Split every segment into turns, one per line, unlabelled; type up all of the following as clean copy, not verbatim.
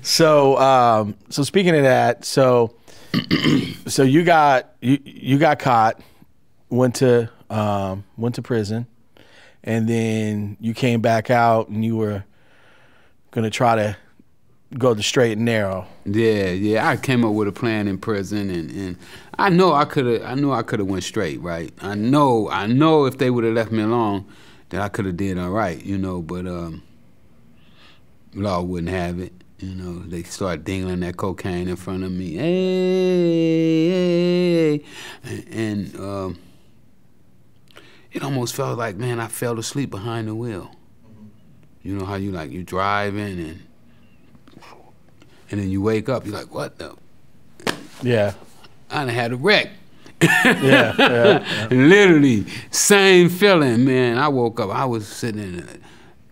So speaking of that, so you got caught, went to prison, and then you came back out and you were gonna try to go the straight and narrow.
Yeah. I came up with a plan in prison, and I know I could have went straight, right? I know if they would have left me alone, that I could have did all right, but law wouldn't have it. They started dingling that cocaine in front of me. Hey. And it almost felt like, man, I fell asleep behind the wheel. You know how you driving and then you wake up, you're like, what the?
Yeah.
I done had a wreck.
Yeah.
Literally, same feeling, man. I woke up, I was sitting in a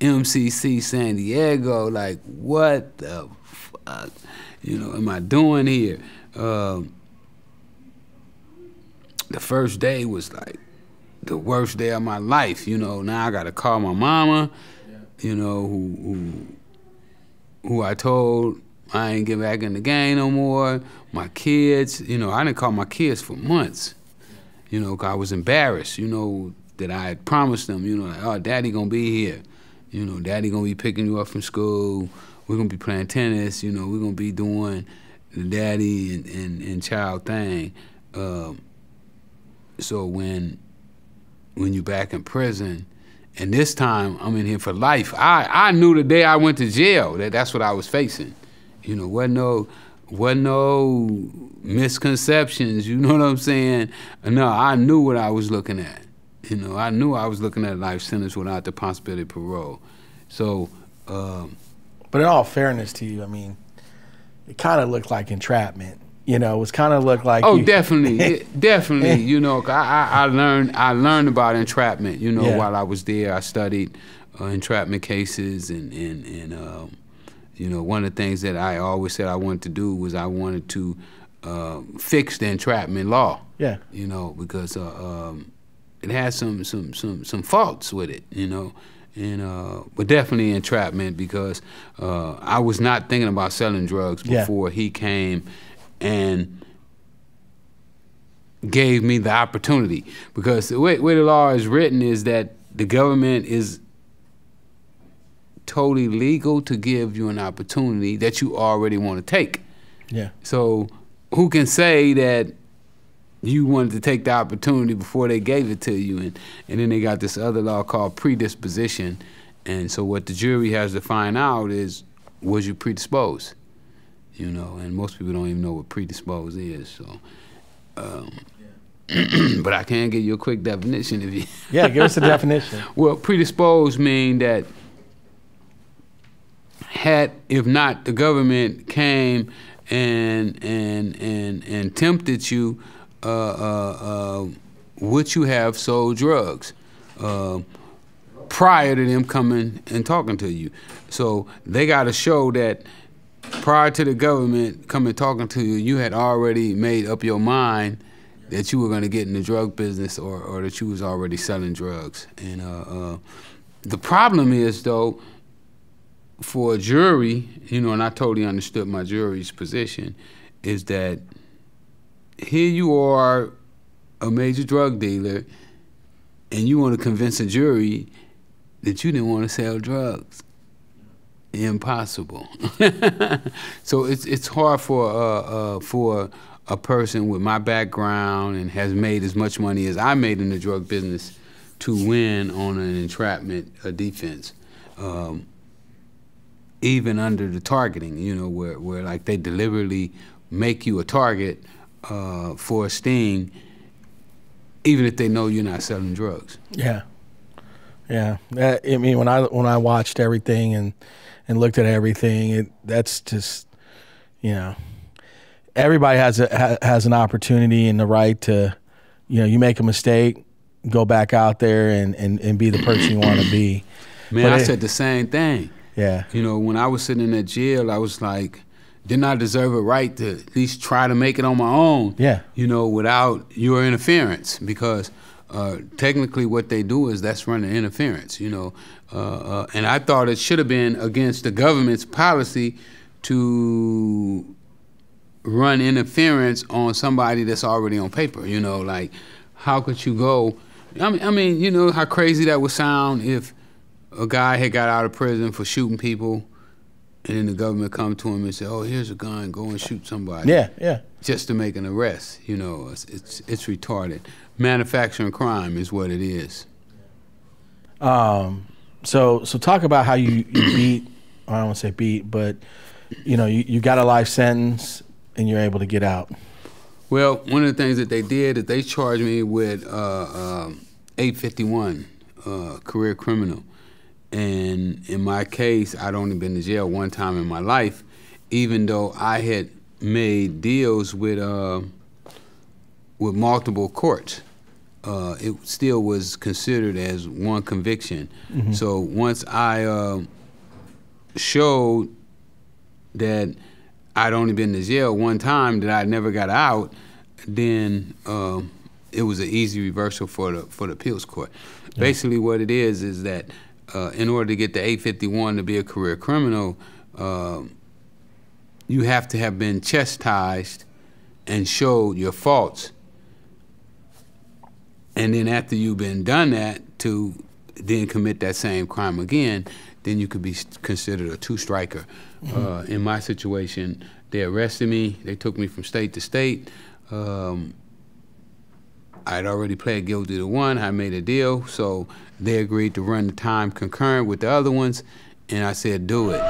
MCC San Diego, like, what the fuck, am I doing here? The first day was like the worst day of my life, Now I gotta call my mama, who I told I ain't get back in the game no more. My kids, I didn't call my kids for months, 'cause I was embarrassed, that I had promised them, like, oh, daddy gonna be here. Daddy gonna be picking you up from school. We're gonna be playing tennis. We're gonna be doing the daddy and child thing. So when you're back in prison, and this time I'm in here for life, I knew the day I went to jail that's what I was facing. Wasn't no misconceptions. You know what I'm saying? No, I knew what I was looking at. I knew I was looking at a life sentence without the possibility of parole. So,
but in all fairness to you, I mean, it kind of looked like entrapment. It was kind of looked like.
Oh, definitely, definitely. I learned about entrapment. While I was there, I studied entrapment cases, and one of the things that I always said I wanted to do was I wanted to fix the entrapment law.
Yeah.
Because it has some faults with it, but definitely entrapment, because I was not thinking about selling drugs before he came and gave me the opportunity. Because the way the law is written is that the government is totally legal to give you an opportunity that you already want to take.
Yeah.
So who can say that you wanted to take the opportunity before they gave it to you? And then they got this other law called predisposition. And so what the jury has to find out is, was you predisposed? And most people don't even know what predisposed is. So, but I can give you a quick definition if you.
Yeah, give us a definition.
Well, predisposed mean that if not the government came and tempted you, would you have sold drugs prior to them coming and talking to you? So they got to show that prior to the government coming talking to you, you had already made up your mind that you were going to get in the drug business, or that you was already selling drugs. And the problem is, though, for a jury, and I totally understood my jury's position, is that here you are, a major drug dealer, and you want to convince a jury that you didn't want to sell drugs. Impossible. So it's hard for a person with my background and has made as much money as I made in the drug business to win on an entrapment defense. Even under the targeting, where like they deliberately make you a target for a sting, even if they know you're not selling drugs.
Yeah. I mean, when I watched everything and looked at everything, that's just, everybody has an opportunity and the right to, you make a mistake, go back out there and be the person you want to be.
Man, I said the same thing.
Yeah.
When I was sitting in that jail, I was like, didn't I deserve a right to at least try to make it on my own?
Yeah.
Without your interference, because technically what they do is that's running interference, and I thought it should have been against the government's policy to run interference on somebody that's already on paper. You know, like, how could you go? I mean, you know how crazy that would sound if a guy had got out of prison for shooting people, and then the government come to him and say, "Oh, here's a gun, go and shoot somebody."
Yeah, yeah.
Just to make an arrest. You know, it's retarded. Manufacturing crime is what it is.
So talk about how you beat. I don't want to say beat, but you know, you got a life sentence and you're able to get out.
Well, one of the things that they did is they charged me with 851, career criminal. And in my case, I'd only been to jail one time in my life, even though I had made deals with multiple courts. It still was considered as one conviction. Mm-hmm. So once I showed that I'd only been to jail one time, that I never got out, then it was an easy reversal for the appeals court. Yeah. Basically what it is that in order to get the 851 to be a career criminal, you have to have been chastised and showed your faults. And then after you've been done that, to then commit that same crime again, then you could be considered a two-striker. Mm-hmm. In my situation, they arrested me. They took me from state to state. I'd already pled guilty to one. I made a deal, so they agreed to run the time concurrent with the other ones, and I said, do it.